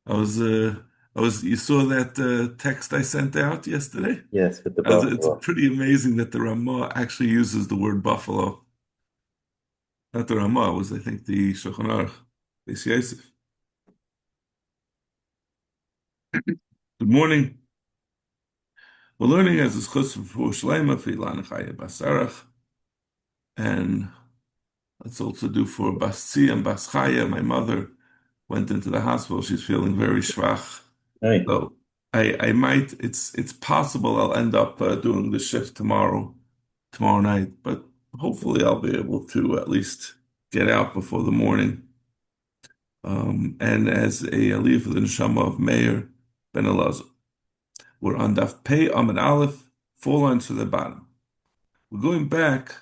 I was, you saw that text I sent out yesterday? Yes, with the It's buffalo. pretty amazing that the Ramah actually uses the word buffalo. Not the Ramah, it was, I think, the Shulchan Aruch, Beis Yosef. Good morning. We're learning as a schus for Shleima for Ilan Chaya Basarach, and let's also do for Basti and Bas Chaya. My mother went into the hospital. She's feeling very schwach. Hey, So I might, it's possible I'll end up doing the shift tomorrow night, but hopefully I'll be able to at least get out before the morning. And as a aliyah for the neshama of Meir Ben Elazar, we're on Daf Pei Amid Aleph, 4 lines to the bottom. We're going back,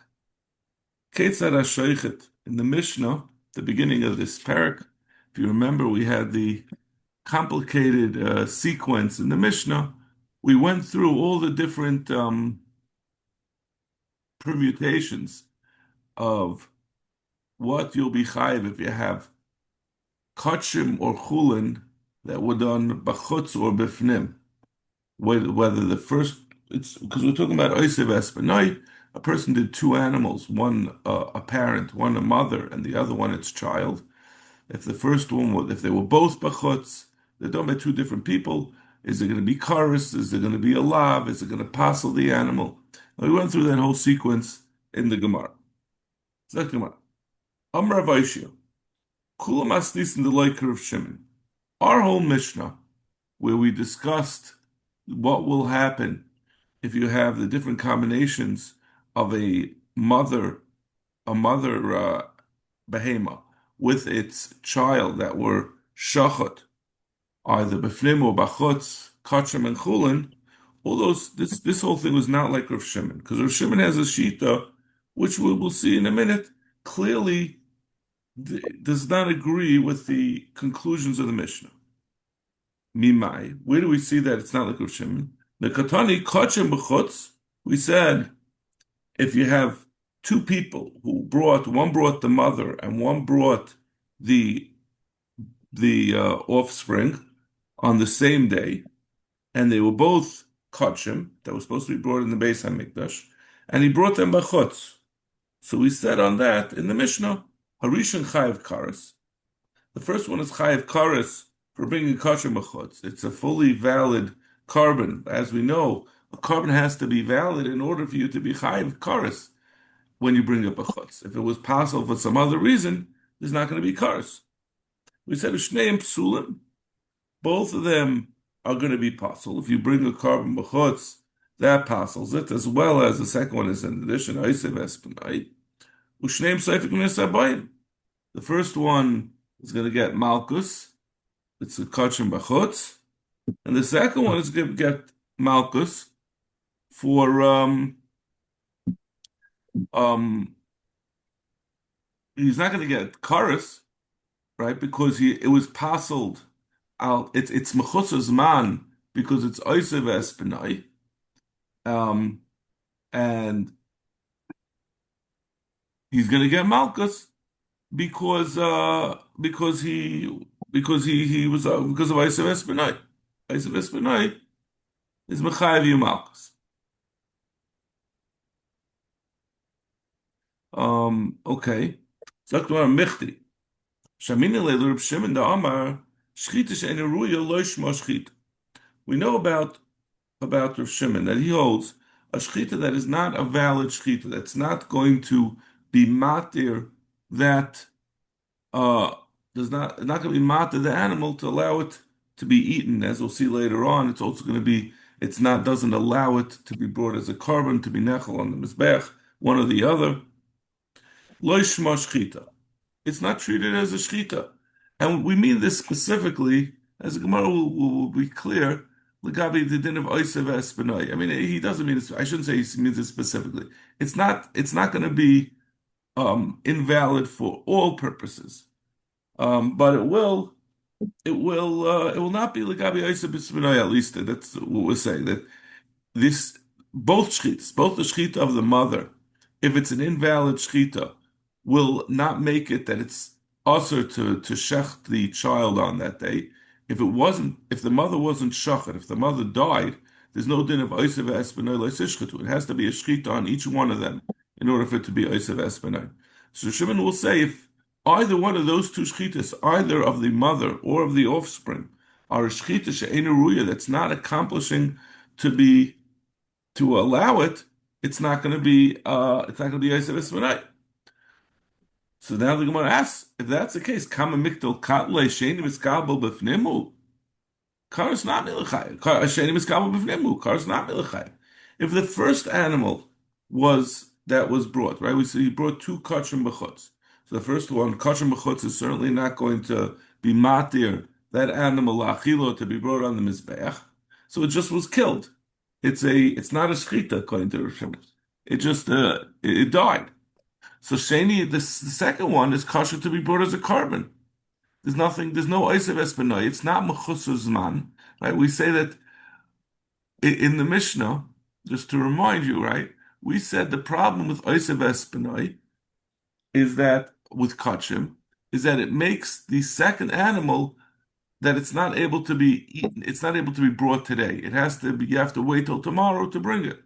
Ketzad HaShoichet, in the Mishnah, the beginning of this parak. If you remember, we had the complicated sequence in the Mishnah. We went through all the different permutations of what you'll be chayiv if you have kachim or chulin that were done bachutz or bifnim. Whether the first, it's because we're talking about oisev espanai, a person did two animals, one a parent, one a mother, and the other one its child. If the first one was, if they were both bachutz, they're done by two different people. Is it going to be karis? Is it going to be a lav? Is it going to passel the animal? We went through that whole sequence in the Gemara. Zok Gemara. Amar Vaishya. Kulam asnis in the Laiker of Shimon. Our whole Mishnah, where we discussed what will happen if you have the different combinations of a mother behema with its child that were shachat, either befnim or bachutz, kachim and chulin, all those this whole thing was not like Rav Shimon, because Rav Shimon has a shita, which we will see in a minute, clearly does not agree with the conclusions of the Mishnah. Mimai, where do we see that it's not like Rav Shimon? The katani kachim b'chutz, we said if you have two people who brought, one brought the mother and one brought the offspring on the same day, and they were both kachim that were supposed to be brought in the Beis Hamikdash, and he brought them bachutz. So we said on that in the Mishnah, Harishon Chayev Karas. The first one is Chayev Karas for bringing kachim bachutz. It's a fully valid carbon. As we know, a carbon has to be valid in order for you to be Chayev Karas when you bring up a chutz. If it was possible for some other reason, there's not going to be cars. We said Shneim Psulim, both of them are going to be possible. If you bring a carbon b'chutz, that passels it, as well as the second one is in addition, Oisev Espanai. Ushneim Seifik Misabayim. The first one is going to get Malkus, it's a kachim b'chutz, and the second one is going to get Malkus for um he's not going to get Karis, right? Because it was parceled out. It's mechusas man because it's oisev espinai, um, and he's going to get malchus because he was because of oisev espinai. Oisev espinai is mechayev you malchus. Okay. Sagt man michti. Shamina leilu Reb Shimon da Amar shchita she'ena ruya lo shma shchita. We know about Rav Shimon that he holds a shchita that is not a valid shchita, that's not going to be matir that does not going to be matir the animal to allow it to be eaten. As we'll see later on, it's also going to be it's not doesn't allow it to be brought as a carbon to be nechel on the mizbech, one or the other. Lo shma shchita. It's not treated as a shchita. And we mean this specifically, as the Gemara will be clear, Lagabi the din of Oisev Espanoi. I mean, he doesn't mean this, I shouldn't say he means it specifically. It's not going to be invalid for all purposes. But it will not be Lagabi Oisev Espanoi, at least that's what we're saying. That this both shchitas, both the shchita of the mother, if it's an invalid shchita, will not make it that it's usher to shech the child on that day. if the mother wasn't shachet, if the mother died, there's no din of oisev espenoi loisishchetu. It has to be a shchita on each one of them in order for it to be oisev espenoi. So Shimon will say if either one of those two shchitas, either of the mother or of the offspring, are a shchita she'enu ruya that's not accomplishing to be to allow it, it's not going to be oisev espenoi. So now the Gemara asks, if that's the case, kama mikdal katle she'enu miskabel b'fnimu. Kar's not milachayim. Sheni miskabel b'fnemu. Kar's not milachayim. If the first animal that was brought, right? We see he brought two kachim b'chutz. So the first one, kachim b'chutz, is certainly not going to be matir that animal la'achilo to be brought on the mizbeach. So it just was killed. It's not a shchita according to Rav Shimon. It just it died. So Sheni, the second one is kosher to be brought as a carbon. There's no Oisev Espenoi. It's not Mechusar Zman, right? We say that in the Mishnah, just to remind you, right? We said the problem with Oisev Espenoi is that, with Kachim, is that it makes the second animal that it's not able to be eaten, it's not able to be brought today. It has to be, you have to wait till tomorrow to bring it.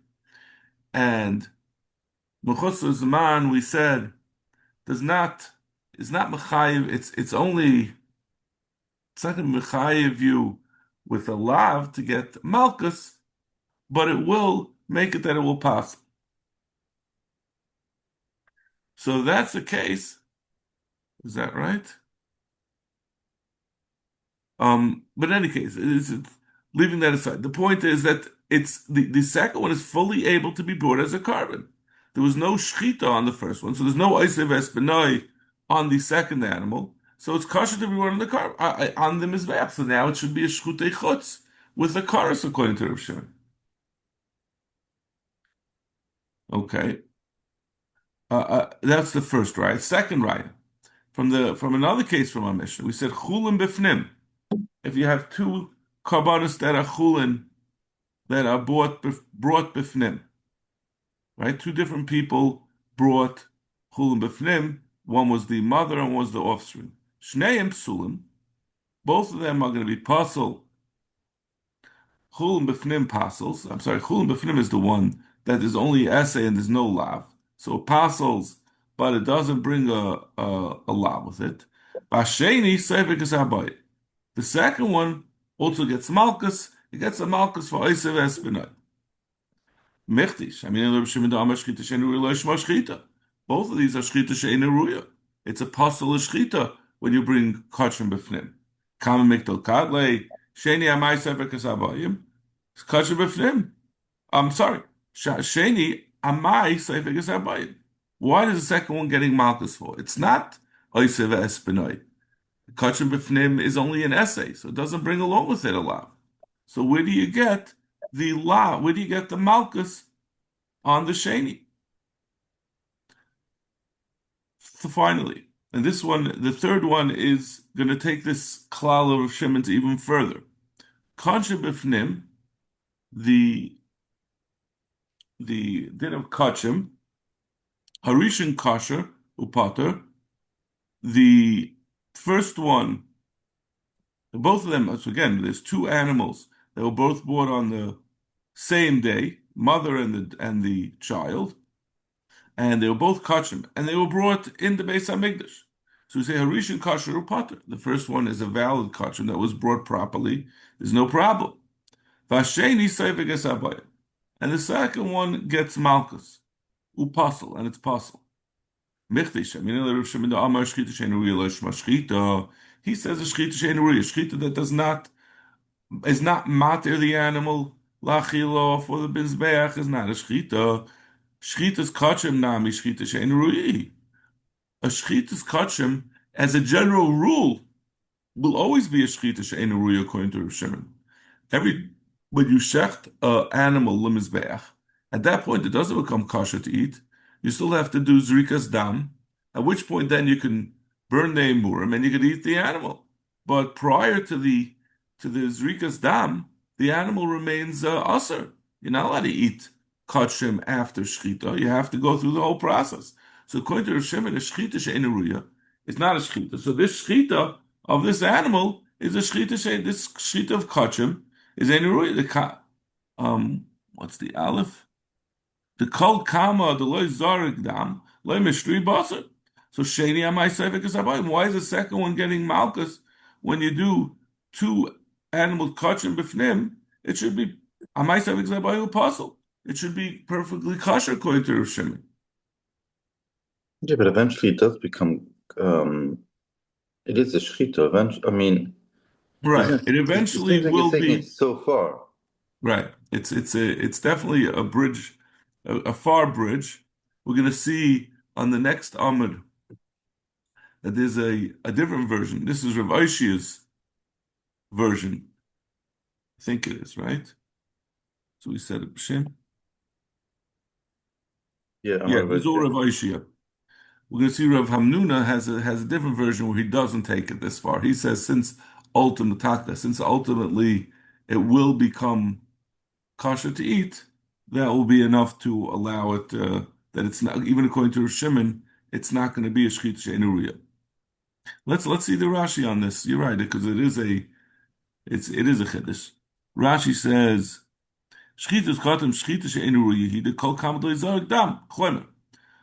And Mechusar Zman, we said, is not Mechayiv, it's not going to mechayiv you with a lav to get malchus, but it will make it that it will pass. So if that's the case. Is that right? But in any case, leaving that aside, the point is that it's the second one is fully able to be brought as a carbon. There was no shchita on the first one, so there's no oisev espenoi on the second animal. So it's kosher to be brought on the mizbeach. So now it should be a shchutei chutz with the karas according to Rav Shimon. Okay, that's the first right. Second right, from another case from our Mishnah, we said chulin b'fnim. If you have two karbanos that are chulin that are brought b'fnim, right? Two different people brought chulin b'fnim. One was the mother and one was the offspring. Shneim psulim. Both of them are going to be pasul. Chulin b'fnim pasels. I'm sorry, chulin b'fnim is the one that is only essay and there's no lav. So pasels, but it doesn't bring a lav with it. Basheni seivik is habayit. The second one also gets malchus. It gets a malchus for oisev espenoi. Mechtish. I mean, both of these are shchita she'eina ruya. It's a pasul shchita when you bring kachim b'fnim. Kama mikdal kadlei sheni amai sefer kasabayim. Kachim b'fnim. I'm sorry. Sheni amai sefer kasabayim. Why is the second one getting malchus for? It's not oisev espenoi. Kachim b'fnim is only an essay, so it doesn't bring along with it a lav. So where do you get the lav? Where do you get the malchus on the sheni? So finally, and this one, the third one is going to take this klal of Shimon's even further. Kachim b'fnim, the din of kachim, harishin kasher upater, the first one, both of them, so again, there's two animals that were both brought on the same day, mother and the child, and they were both kachim, and they were brought in the Beis Hamikdash. So we say harishin kasher upater. The first one is a valid kachim that was brought properly. There's no problem. Vasheni seivik es habayim. And the second one gets malchus, upasel, and it's pasel. He says a shchita she'eina ruya, shchita that is not matir the animal lachilo for the mizbeach is not a shchita. Shchita's kachim nami shchita she'eina ruya. A shchita's kachim, as a general rule, will always be a shchita she'eina ruya according to Rav Shimon. When you shecht an animal lemizbeach, at that point it doesn't become kosher to eat. You still have to do zrikas dam, at which point then you can burn the emurim and you can eat the animal. But prior to the zrikas dam, the animal remains aser. You're not allowed to eat kachim after shchita. You have to go through the whole process. So according to Rav Shimon, a shchita she'eina ruya is not a shchita. So this shchita of this animal is a shchita this shchita of kachim is a neruya. What's the aleph? The kol kama the loy zarek dam loy mishtri basar. So sheni amai sevik is abayim. Why is the second one getting malchus when you do two animals kachim b'fnim? It should be amai sevik is abayim apostle. It should be perfectly kosher according to Rav Shimon. Yeah, but eventually it does become. It is a shchita. Eventually, I mean, Right. It it eventually seems like will it's taking be. it so far. Right. It's definitely a bridge, a far bridge. We're going to see on the next Amud that there's a different version. This is Rav Aishia's version. I think it is, right? So we said it, B'Shem. Yeah, Yeah, Amar this is all Vashia. Rav Aishia. We're going to see Rav Hamnuna has a different version where he doesn't take it this far. He says since ultimately it will become kosher to eat, that will be enough to allow it that it's not even according to Rav Shimon, it's not going to be a shchita she'enuria. Let's see the Rashi on this. You're right because it is a chiddush. Rashi says shchitas katam shchita she'enuria he the kol kam zarek dam chlemer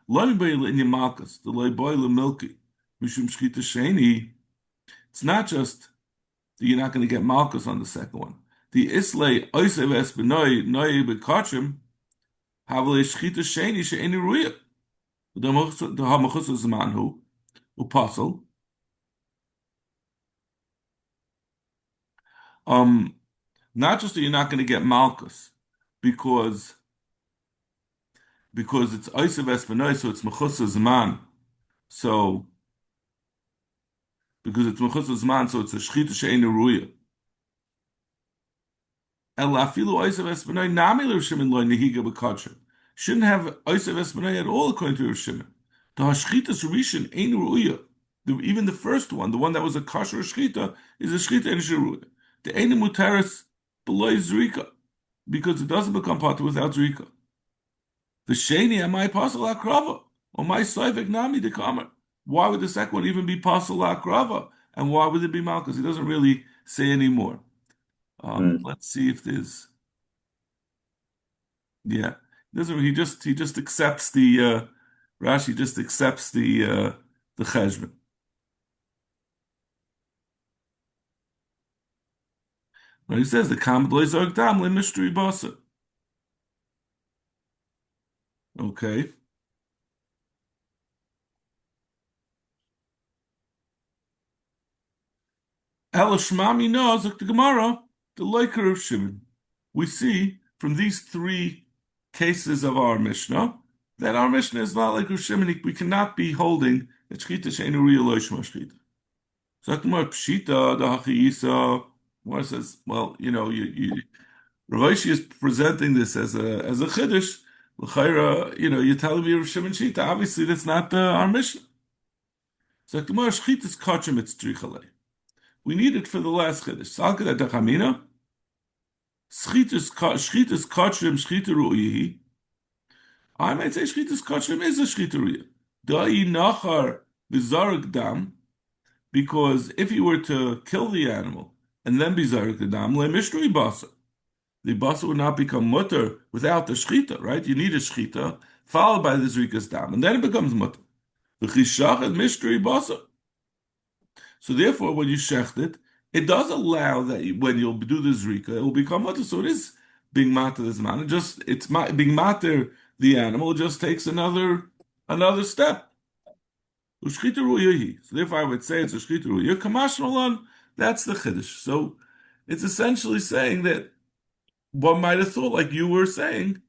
lo mibayil in yamalkas the loy boil milky mishum shchita she'eni. It's not just that you're not going to get malchus on the second one. The islay oisev es b'noi noi b'kachim havle shchita sheni she'eni ruya. The hamachus zmanhu upasul. Not just that you're not going to get malchus because it's oisev es b'noi, so it's machus zman. So because it's machus zman, so it's a shchita she'eni ruya. Shouldn't have Oisav Espanay at all, according to Rav Shimon. The Hashchitas Rishon ain't Ruya. Even the first one, the one that was a kosher shchita, is a shchita and Ruya. The Ein Mutaris below Zrika, because it doesn't become potter without Zrika. The Sheni and my apostle Akrava, or my Saivik Nami the Kamer. Why would the second one even be apostle Akrava? And why would it be Malchus? He doesn't really say anymore. Let's see if there's. Yeah, doesn't he just accepts the Rashi just accepts the cheshbon. But he says the kamad loizog dam le mystery basa. Okay. Elishmami knows the Gemara the Leiker of Shimon. We see from these three cases of our Mishnah that our Mishnah is not like Rav Shimon. We cannot be holding that shchita she'enu real loishma shchita. So Gemara pshita the hachiyisa. Gemara says, well, Rav Ashi is presenting this as a chiddush. L'chayra, you're telling me Rav Shimon shita. Obviously, that's not our Mishnah. So Gemara shchita is kachim it's trichalei. We need it for the last chiddush. Salka da dachamina. Shchitas kachim shchita ru'yihi. I might say shchitas kachim is a shchita ru'yih. Da'i nachar b'zarek dam, because if you were to kill the animal and then be zarek the dam, le mishtri basa, the basa would not become mutter without the shchita, right? You need a shchita followed by the zrikas dam, and then it becomes mutter. The chishachet mishtri basa. So therefore, when you shecht it, it does allow that when you'll do the zrika, it will become mutter. So it is being matter this man. It's being matter the animal just takes another step. So therefore, I would say it's a shchita ru'yah. Kamash malan, that's the chiddush. So it's essentially saying that one might have thought, like you were saying,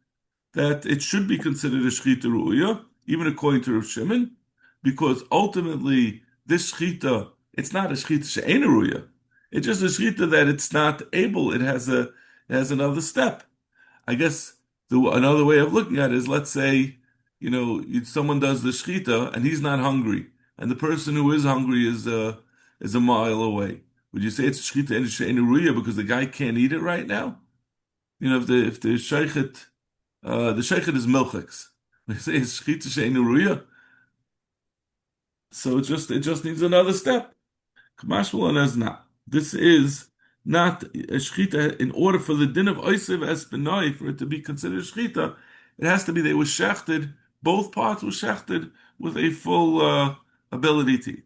that it should be considered a shchita ru'yah, even according to Rav Shimon, because ultimately this shchita, it's not a shchita she'ein ru'yah. It's just a shchita that it's not able. It has another step. I guess another way of looking at it is, let's say, someone does the shchita and he's not hungry, and the person who is hungry is a mile away. Would you say it's a shchita she'ein ru'yah because the guy can't eat it right now? If the sheichet is milchex, we say it's shchita she'ein ru'yah. So it just needs another step. Kamash malan is not. This is not a shechita. In order for the din of oisev espenoi for it to be considered shechita, it has to be they were shechted. Both parts were shechted with a full ability to eat.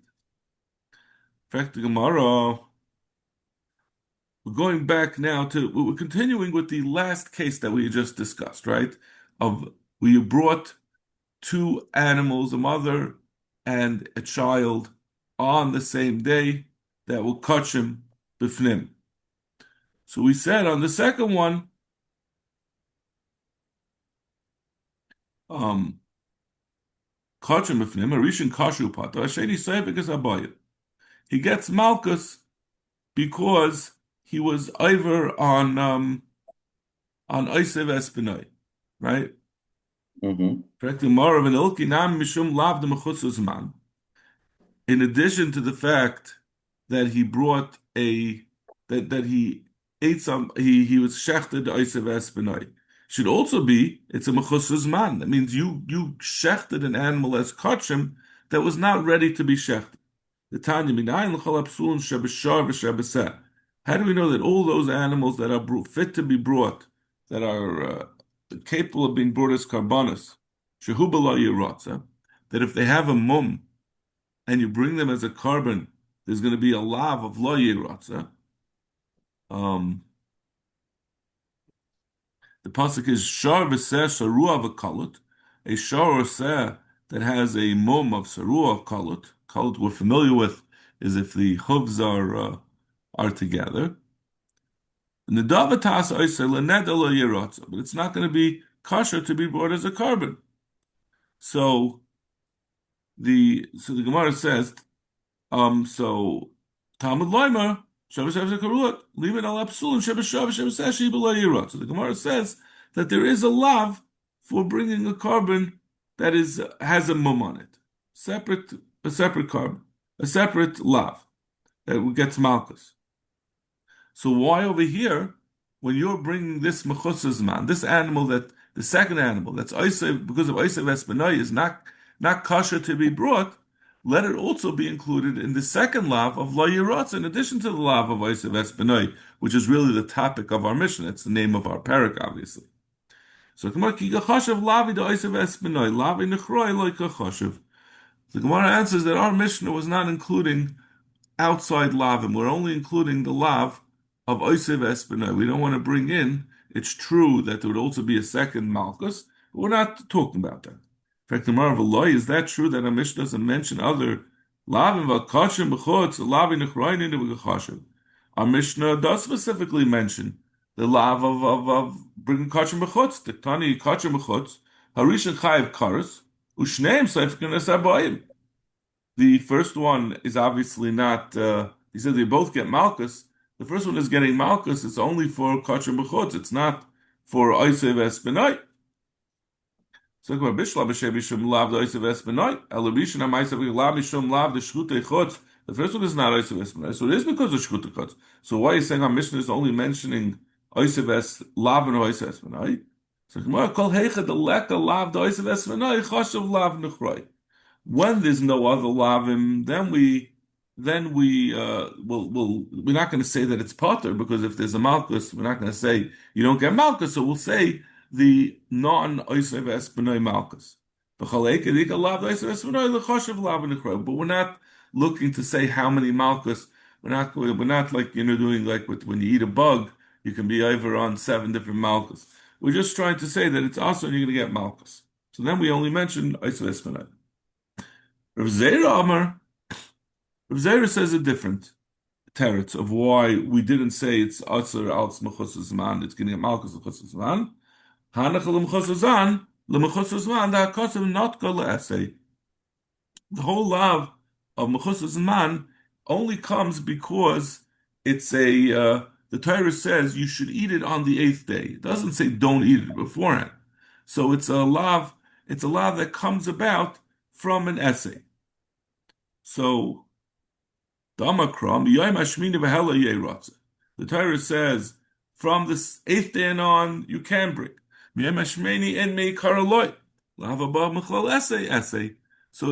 In fact, the Gemara. We're going back now to, we're continuing with the last case that we just discussed, right? Of where you brought two animals, a mother and a child, on the same day that will kachim b'fnim. So we said on the second one, kachim b'fnim, a rishon kashu pata, asheni sevikas abayit. He gets malchus because he was over on Oisev Espinoi, right? In addition to the fact that he brought that he ate some, he was shechted Oisev Espinoi. Should also be it's a mechusas man. That means you shechted an animal as kachim that was not ready to be shechted. The Tanya minayin l'chol apsulin shebeshar v'shebeseh. How do we know that all those animals that are fit to be brought, that are capable of being brought as karbanos, shehu b'lo yirotza, that if they have a mum and you bring them as a carbon, there's going to be a lav of lo yirotza. The pasuk is shar v'seh sarua v'kalut, a shar or seh that has a mum of sarua kalut. Kalut we're familiar with is if the hooves are together. And the davatas oisel lenedel yerotza, but it's not going to be kosher to be brought as a carbon. So the Gemara says, so Talmud Loimer Shabbos Karuot leave it al apsul and Shabbos Shabbos Eshi below yerot. So the Gemara says that there is a lav for bringing a carbon that has a mum on it, a separate carbon, a separate lav that gets malchus. So why over here, when you're bringing this mechusas man, this animal that the second animal that's oisev because of oisev espenoi is not kosher to be brought, let it also be included in the second lav of lo yirotz, in addition to the lav of oisev espenoi, which is really the topic of our mission. It's the name of our parak, obviously. So the Gemara answers that our Mishnah was not including outside lavim. We're only including the lav of oisev espenoi. We don't want to bring in. It's true that there would also be a second malchus, but we're not talking about that. In fact, the Mar of Eloi, is that true that our Mishnah doesn't mention other lavim v'kachim b'chutz, lavim nechroinin v'kachim? Our Mishnah does specifically mention the lav of bringing kachim b'chutz. The Tani kachim b'chutz, harishan chayiv karas, ushneim seifkin esabayim. The first one is obviously not. He said they both get malchus. The first one is getting malchus. It's only for kachim b'chutz. It's not for oisev espenoi. So the first one is not oisev espenoi. So it is because of shchuta chutz. So why are you saying our Mishnah is only mentioning oisev es lav and oisev espenoi? So Gemara kol heicha the leka lav the oisev espenoi chashav lav nechroi. When there's no other lavim, then we're not going to say that it's potter, because if there's a malchus, we're not going to say you don't get malchus. So we'll say the non-oisev espenoi malchus. But we're not looking to say how many malchus. We're not like doing like when you eat a bug, you can be over on 7 different malchus. We're just trying to say that it's also you're going to get malchus. So then we only mention oisev espenoi. Rav Zera says a different teretz of why we didn't say it's Atzer als Mechusas Man, it's getting a Malchus Mechusas Man. Hanach L'Mechusas Man, L'Mechusas Man, the HaKosav not go L'Esei. The whole love of Mechusas Man only comes because it's the Torah says you should eat it on the 8th day. It doesn't say don't eat it beforehand. So it's a love that comes about from an essay. So the Torah says, from the 8th day and on, you can bring. So it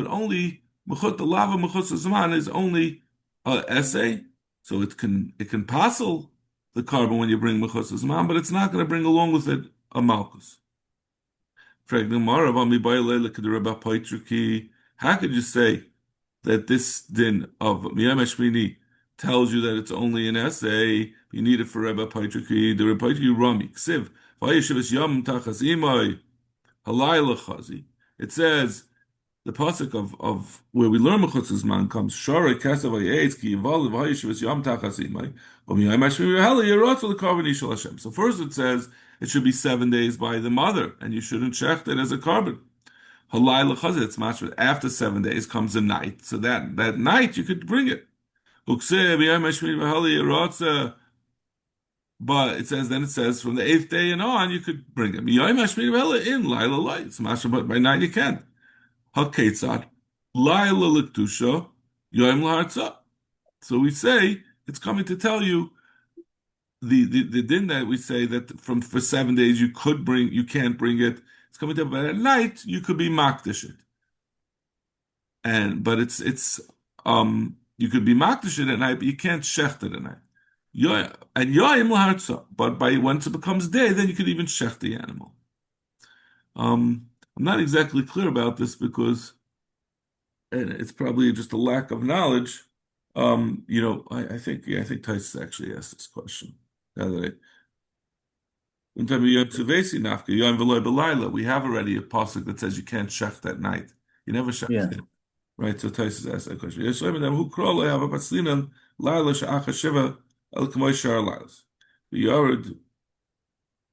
only, the lava mechutz zman is only essay, So it can passel the carbon when you bring mechusas man, but it's not going to bring along with it a malchus. How could you say that this din of Miyam Shmini tells you that it's only an essay? You need it for Rebbe Paitriki. The Rebbe Paitriki Rami Ksiv Vayishivas Yom Tachas Imai Halayla Chazi. It says the pasuk of where we learn Mechutzas Man comes Shara Kesav Vayetz Ki Yival Vayishivas Yom Tachas Imai Miyam Shmini Hali Yerotzel Karban Ishal Hashem. So first it says it should be 7 days by the mother, and you shouldn't shecht it as a carbon. Halayla Chazit, it's mashma. After 7 days comes a night, so that night you could bring it. But it says from the 8th day and on you could bring it. In Laila light, it's mashma, but by night you can't. Haketzad Laila Liktusha Yoim Lahartza. So we say it's coming to tell you the din that we say that for 7 days you can't bring it. It's coming to, but at night you could be makdish it, but it's you could be makdish it at night, but you can't shecht it at night. And yoyim lahartza, but once it becomes day, then you could even shecht the animal. I'm not exactly clear about this because and it's probably just a lack of knowledge. I think Titus actually asked this question the other day. We have already a pasuk that says you can't shecht that night. You never shecht Yeah. it. Right? So Taisus asked that question. Who crawl have a paslinan laila sha'acha shiva el k'moy shar lailas. The yard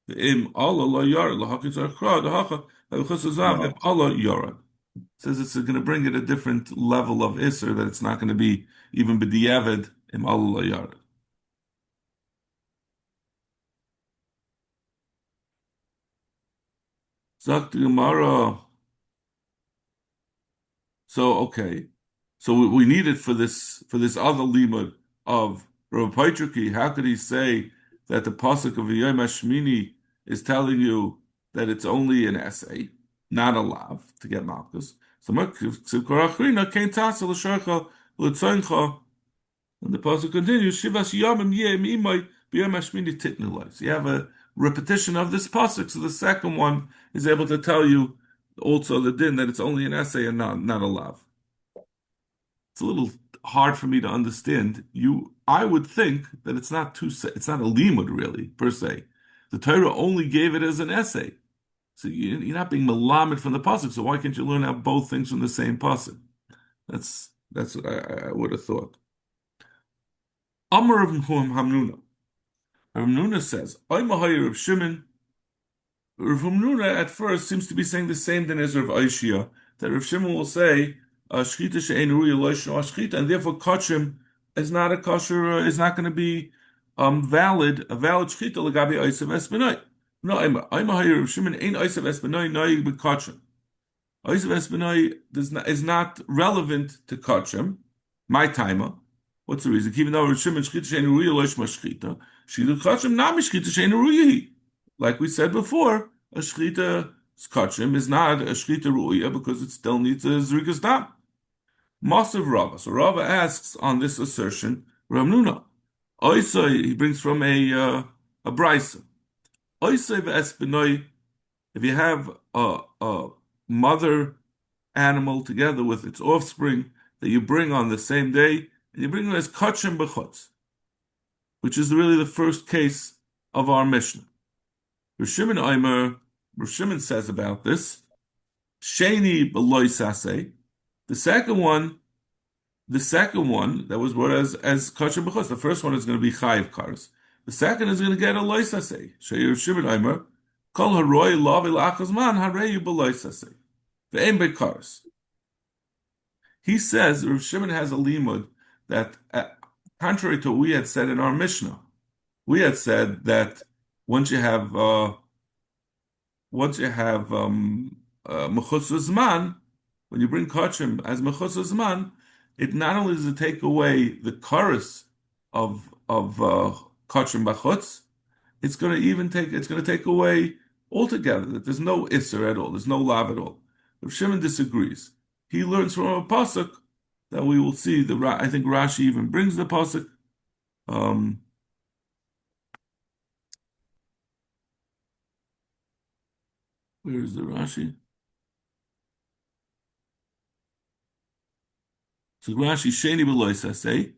the im Allah la yard lahakitz akra the hacha havichus im Allah yard. Says it's going to bring it a different level of iser, that it's not going to be even b'diavad im Allah la yard. Zak the Gemara. So okay, so we need it for this other limud of Rav Paitriki. How could he say that the pasuk of Yom Hashmini is telling you that it's only an essay, not a lav to get malchus? So and the pasuk continues, Shivas Yomim Yem Imay B'Yom Hashmini Titnulai. So you have a repetition of this pasuk. So the second one is able to tell you also the din that it's only an essay and not a lav. It's a little hard for me to understand. I would think that it's not a limud really per se. The Torah only gave it as an essay, so you're not being melamed from the pasuk. So why can't you learn out both things from the same pasuk? That's what I would have thought. Amar of Hamnuna. Hamnuna says, "I'm a higher of Shimon." Rav Hamnuna at first seems to be saying the same thing as Rav Aishia, that Rav Shimon will say, "Shchita she'ein ruya loishno shchita," and therefore kachim is not a kosher, is not going to be valid, a valid shchita legabi oisav esbenoi. No, I'm a higher Rav Shimon ein oisav esbenoi noyig b'kachim. Oisav esbenoi is not relevant to kachim. My timer. What's the reason? Even though Rav Shimon shchita she'ein ruya loishno shchita, shchita kachim nami shchita she'ein ruya. Like we said before, a shchita kachim is not a shchita ru'ya because it still needs a zrikas dam. Masav Rava. So Rava asks on this assertion, Ramnuna. Oisai, he brings from a brisa. Oisai v'esbenoi, if you have a mother animal together with its offspring that you bring on the same day, and you bring them as kachim b'chutz, which is really the first case of our Mishnah. Rav Shimon says about this, Sheni b'loy saseh. The second one that was brought as kosher b'chutz. The first one is going to be chayiv kares. The second is going to get a loy saseh. Shei Rav Shimon Omer, kol haroi lav el achazman hareyu b'loy saseh. Ve'em b'kares. He says Rav Shimon has a limud that, contrary to what we had said in our Mishnah, we had said that once you have mechutz zman, when you bring kachim as mechutz zman, it not only does it take away the chorus of kachim b'chutz, it's going to take away altogether that there's no iser at all, there's no lav at all. Rav Shimon disagrees. He learns from a pasuk that we will see. I think Rashi even brings the pasuk Um, where is the Rashi? So Rashi sheni beloisa say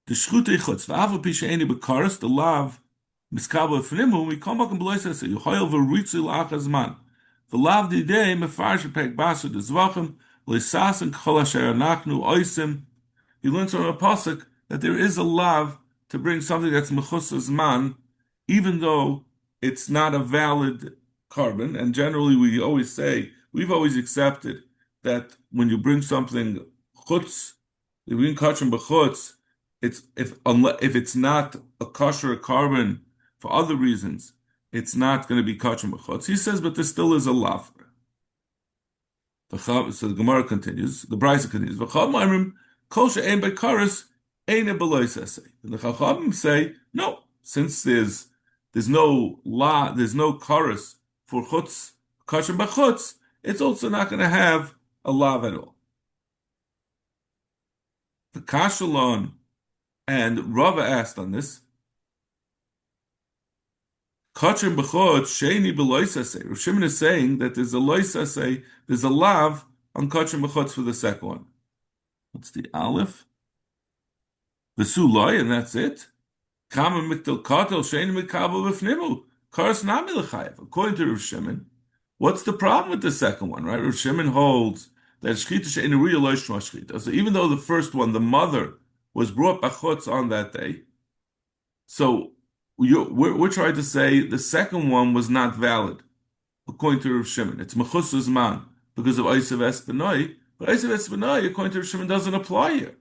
the shchute chutz v'avu pisheini bekaris the lav miskabel fnimu we come back and beloisa say you hoyel v'ritzu la'achaz man the lav di day mefarsh pek basu the zvachim leisas and kol asher anachnu oisim. He learns from a pasuk that there is a lav to bring something that's mechusas man, even though it's not a valid carbon. And generally, we've always accepted that when you bring something chutz, you bring kachim b'chutz, if it's not a kosher carbon for other reasons, it's not going to be kachim b'chutz. He says, but there still is a lav. So the Gemara continues, the Brisa continues. Kol she'ein bekaris ein belois. And the Chachamim say no, since there's no law, there's no chorus for chutz, kasher b'chutz, it's also not going to have a lav at all. The Kashalon and Rava asked on this. Kasher b'chutz sheini belois. Rav Shimon is saying that there's a lois there's a lav on kasher b'chutz for the second one. What's the aleph? The suloi, and that's it. According to Rav Shimon, what's the problem with the second one, right? Rav Shimon holds that shchita she'ein ruya lo yishma shchita. So even though the first one, the mother, was brought bachutz on that day, so we're trying to say the second one was not valid, according to Rav Shimon. It's mechusas man because of Eisav Espanoi, but Eisav Espanoi, according to Rav Shimon, doesn't apply here.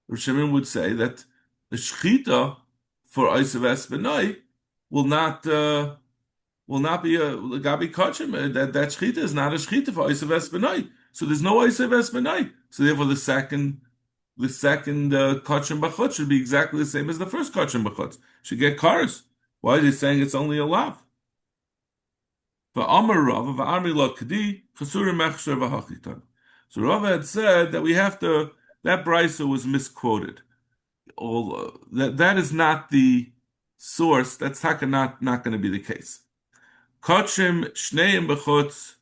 Rav Shimon would say that the shchita for Eisav Espanoi will not be a gabi kachim. That shchita is not a shchita for Eisav Espanoi. So there's no Eisav Espanoi. So therefore, the second kachim b'chutz should be exactly the same as the first kachim b'chutz. Should get cars. Why are they saying it's only a lav? So Rava had said that we have to. That brisa was misquoted. That is not the source. That's not going to be the case. Kachim shneim b'chutz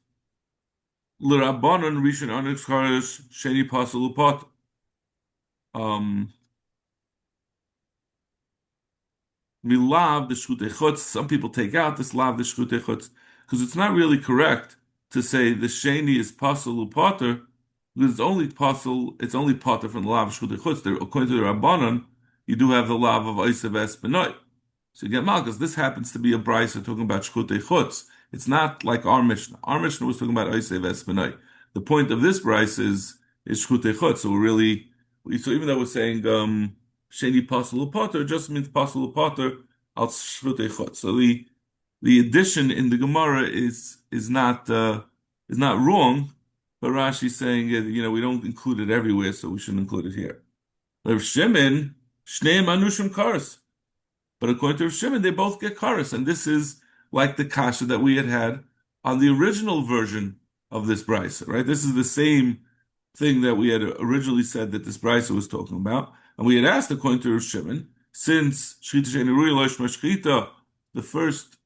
l'rabbanon rishon onyx charish sheni pasal upot. Milav the shchutei chutz. Some people take out this lav the shchutei chutz because it's not really correct to say the sheni is pasal upoter because it's only potter from the lav of shchutei chutz. According to the Rabbanon, you do have the lav of Eisav Espanoi. So you get mal because this happens to be a brisa talking about shchutei chutz. It's not like our Mishnah. Our Mishnah was talking about Eisav Espanoi. The point of this brisa is shchutei chutz. So even though we're saying sheni pasal upoter, it just means pasal upoter al shchutei chutz. So the addition in the Gemara is not wrong, but Rashi's saying we don't include it everywhere, so we shouldn't include it here. Rav Shimon shneim anushim kares, but according to Rav Shimon, they both get kares, and this is like the kasha that we had on the original version of this brisa, right? This is the same thing that we had originally said that this brisa was talking about, and we had asked according to Rav Shimon, since shchita she'ein ruya lo yishma shchita, the first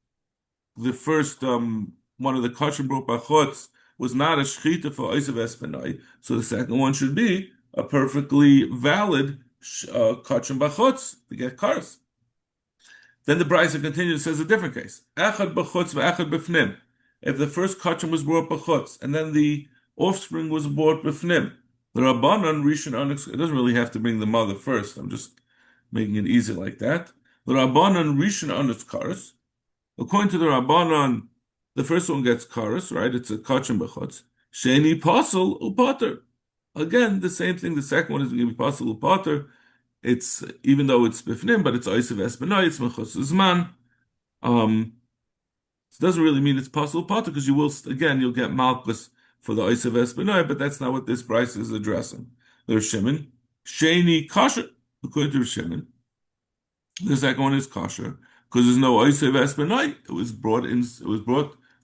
one of the kachim brought b'chutz was not a shchita for Eisav Espanoi, so the second one should be a perfectly valid kachim b'chutz to get kars. Then the brisa continues, says a different case. Echad b'chutz v'echad b'fnim. If the first kachim was brought b'chutz and then the offspring was brought b'fnim, the Rabbanon rishon onyx. It doesn't really have to bring the mother first. I'm just making it easy like that. The Rabbanon rishon onyx kars. According to the Rabbanon, the first one gets karas, right? It's a kachim b'chutz. Sheni pasal upater. Again, the same thing. The second one is going to be pasal upater. It's even though it's bifnim, but it's Eisav Espanoi. It's mechus zman. It doesn't really mean it's pasal upater because you'll get malchus for the Eisav Espanoi, but that's not what this price is addressing. There's Shimon. Sheni kasher. According to Shimon, the second one is kasher because there's no Eisav Espanoi. It was brought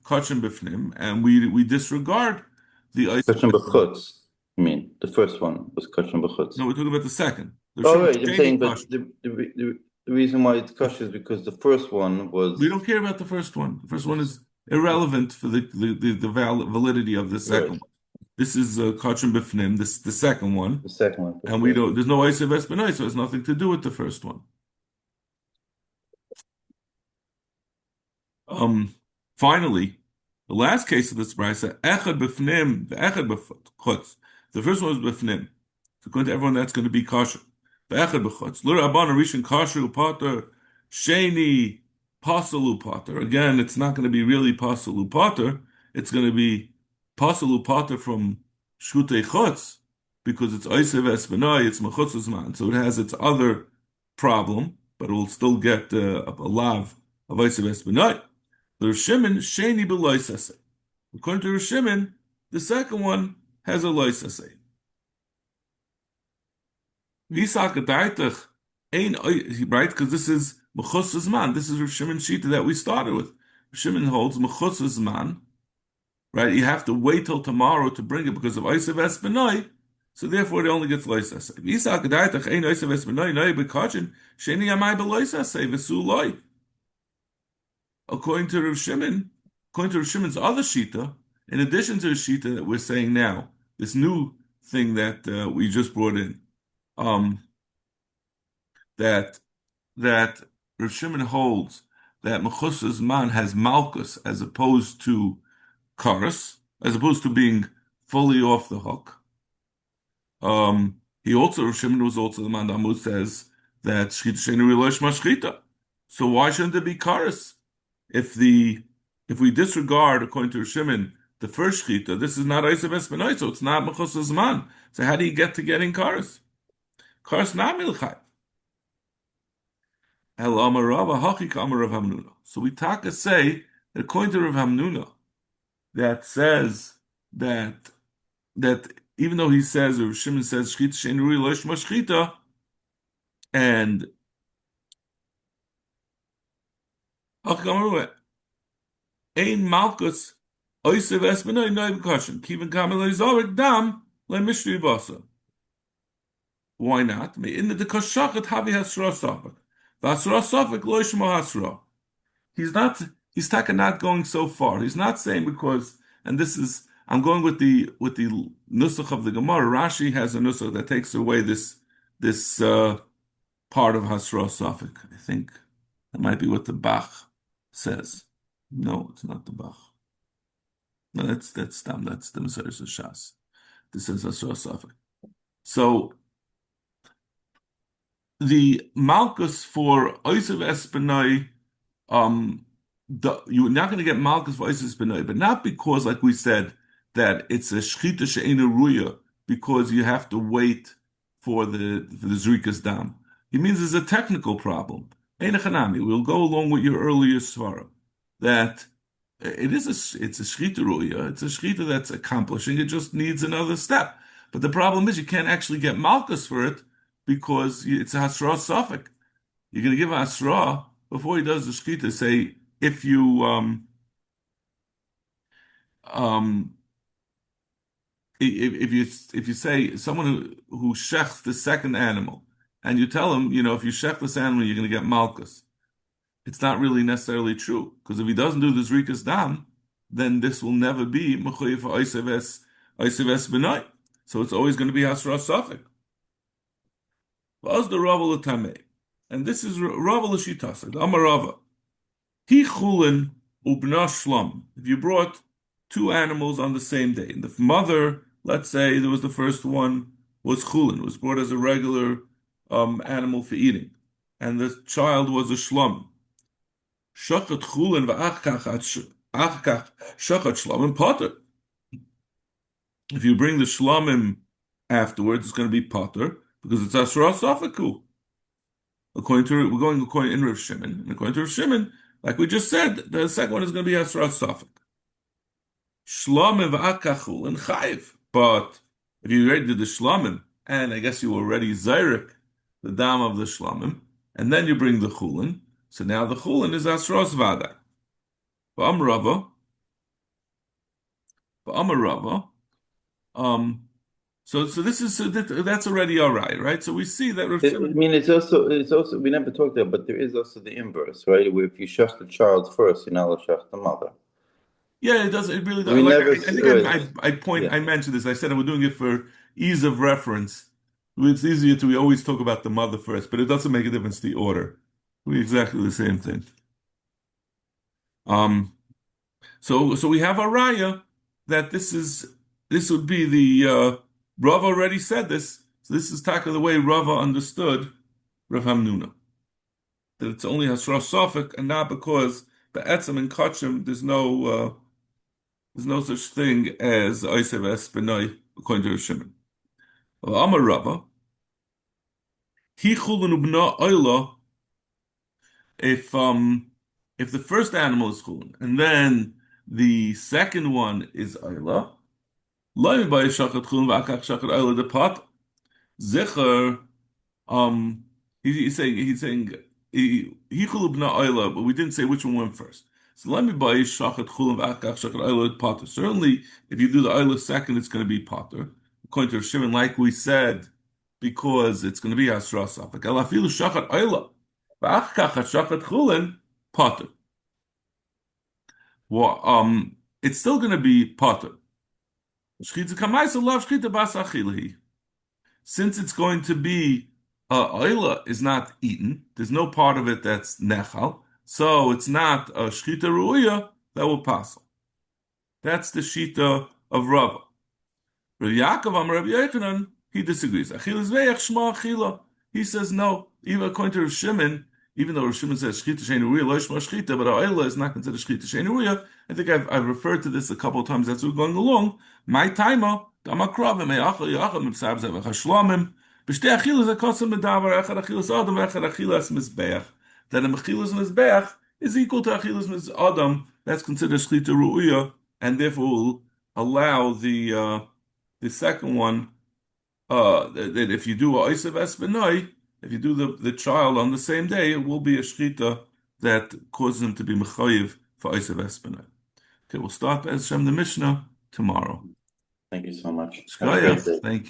kachim b'fnim, and we disregard the Eisav Kachim b'chutz. I mean, the first one was kachim b'chutz. No, we're talking about the second. The Oh, Shimon right. I'm Sheni saying, Kasha. but the reason why it's kosher is because the first one We was don't care about the first one. The first one is irrelevant for the validity of the second right. one. This is Kachim Bifnim, this the second one, The second one, for and we sure. don't. There's no Isa Vespanoi, so it has nothing to do with the first one. Finally, the last case of this brisa, Echad Bifnim, the Echad B'chutz. The first one was Bifnim. So according to everyone, that's going to be kosher. The Echad B'chutz. Lur Abban Rishon Kosher Upater Sheni Pasalu Pater. Again, it's not going to be really Pasalu Pater. It's going to be Pasalu Pater from Shutei Chutz because it's Oisev Espenai, it's Mechutz's man. So it has its other problem, but it will still get a lav of Oisev Espenai. The Rishimin Sheni B'loisase. According to Rishimin, the second one has a loisase. Visakadaitach ain't right because this is Mechus's man. This is Rishimin Shita that we started with. Rishimin holds Mechus's man. Right, you have to wait till tomorrow to bring it because of Oisav Espenoi. So therefore, it only gets loisase. Visakadaitach ain't Oisav Espenoi. No, bekachin Sheni Yamai B'loisase v'su loy. According to Rav Shimon, according to Rav Shimon's other shita, in addition to the shita that we're saying now, this new thing that we just brought in, that that Rav Shimon holds that Mechus's man has malchus as opposed to karas, as opposed to being fully off the hook. He also Rav Shimon was also the man that Amud says that shchita sheinu rilosh mashchita. So why shouldn't there be karas? If we disregard, according to Shimon, the first shchita, this is not Isa Vespenoi, so it's not Mechus Zman. So how do you get to getting karas? Karas not milchai. El Amarava Hachik Amar Rav Hamnuna. So we taka say that according to Rav Hamnuna, that says that even though he says or Shimon says shchita she'enuri loish mashchita, and Hachik Amar Ein Malchus Oisev Espenoi Noi B'Koshin Kivin Kamel Zorik Dam Le Mishri Basa. Why not? In the Koshachet Havi Hasra Safik. Vasra Safik Loishmo Hasra. He's taka not going so far. He's not saying because, and this is, I'm going with the nusach of the Gemara. Rashi has a nusach that takes away this part of Hasra Safik. I think that might be what the Bach says. No, it's not the Bach. No, that's the Mesiris Shas. This is Hasra Safik. So the Malchus for Oisev Espenai, you're not going to get Malchus for Oisev Espenai, but not because, like we said, that it's a Shchita She'ena Ruya, because you have to wait for the Zrikas Dam. He means there's a technical problem. Ein Chanami, we'll go along with your earlier svara, that it's a Shchita Ruya, it's a Shchita that's accomplishing, it just needs another step. But the problem is you can't actually get Malchus for it, because it's a Hasra Safek. You're going to give a Hasra before he does the Shkita. Say if you if you say someone who shechs the second animal, and you tell him, if you shech this animal, you're going to get malchus. It's not really necessarily true, because if he doesn't do this rikas dam, then this will never be mechuyev for oiseves benai. So it's always going to be Hasra Safek. Was the Rava l'tamei, and this is Rava l'shitasa. Amar Rava, he chulin ubna shlam. If you brought two animals on the same day, and the mother, let's say there was the first one was chulin, was brought as a regular animal for eating, and the child was a shlam. Shachat chulin v'achkach shachat shlamim potter. If you bring the shlamim afterwards, it's going to be potter, because it's Asra Safaku. We're going according to Rav Shimon. And according to Rav Shimon, like we just said, the second one is going to be Asra Safak. Shlamim v'akachul and chayiv. But if you already did the shlamim, and I guess you already zayrik the dam of the shlamim, and then you bring the chulin, so now the chulin is Asra Svada. Ba'am Rava, So this is that's already all right? So we see that Rav I Shimon. mean, it's also we never talked about, but there is also the inverse, right? Where if you shach the child first, you're not allowed to shach the mother. Yeah, it does. It really does. We Like never, I think yeah. I mentioned this. I said we're doing it for ease of reference. It's easier to we always talk about the mother first, but it doesn't make a difference the order. We exactly the same thing. Um, so we have a raya that this would be the Rava already said this. So this is taka the way Rava understood Rav Hamnuna, that it's only Hasra Safek and not because Be'etzim and Kachim there's no such thing as Oisev Espinoi according to Rav Shimon. Well, Amar Rava, Hi Chulin Ubna Oila, if if the first animal is Chulin and then the second one is Oila, Loy by Shachat Chulin V'akach Shachat Oila the pot, Zecher. Um, he's saying he b'na oila, but we didn't say which one went first. So let me buy shachat chulam v'akach shachat oila potter. Certainly, if you do the oila second, it's going to be potter. According to Shimon, like we said, because it's going to be asra safek. Elafilu shachat oila v'akach shachat chulam potter. Well, it's still going to be potter. Shchita kamaisa love shchita bas achilhi. Since it's going to be oila is not eaten, there's no part of it that's nechal, so it's not a shchita ruya that will pass. That's the shita of Rava. Rabbi Yaakov Amar Rabbi Yochanan, he disagrees. Achilas ve'ech shma achila. He says no. Even according to Rav Shimon, even though Rav Shimon says shchita sheinu ruya lo shma shchita, but oila is not considered shchita sheinu ruya. I think I've referred to this a couple of times as we're going along. My timer, damakravim me'achal yachal mipsabzev v'chashlamim. B'shtei achilas akosim medavar echad achilas adam echad achilas mizbeach. That a mechilas mizbeach is equal to achilas adam. That's considered shchita ruya, and therefore will allow the second one, that if you do a Oisav Espenoi, if you do the child on the same day, it will be a Shchita that causes him to be Mechayiv for Oisav Espenoi. Okay, we'll start Be'ez Shem the Mishnah tomorrow. Thank you so much. Have a great Shkoyach, day. thank you.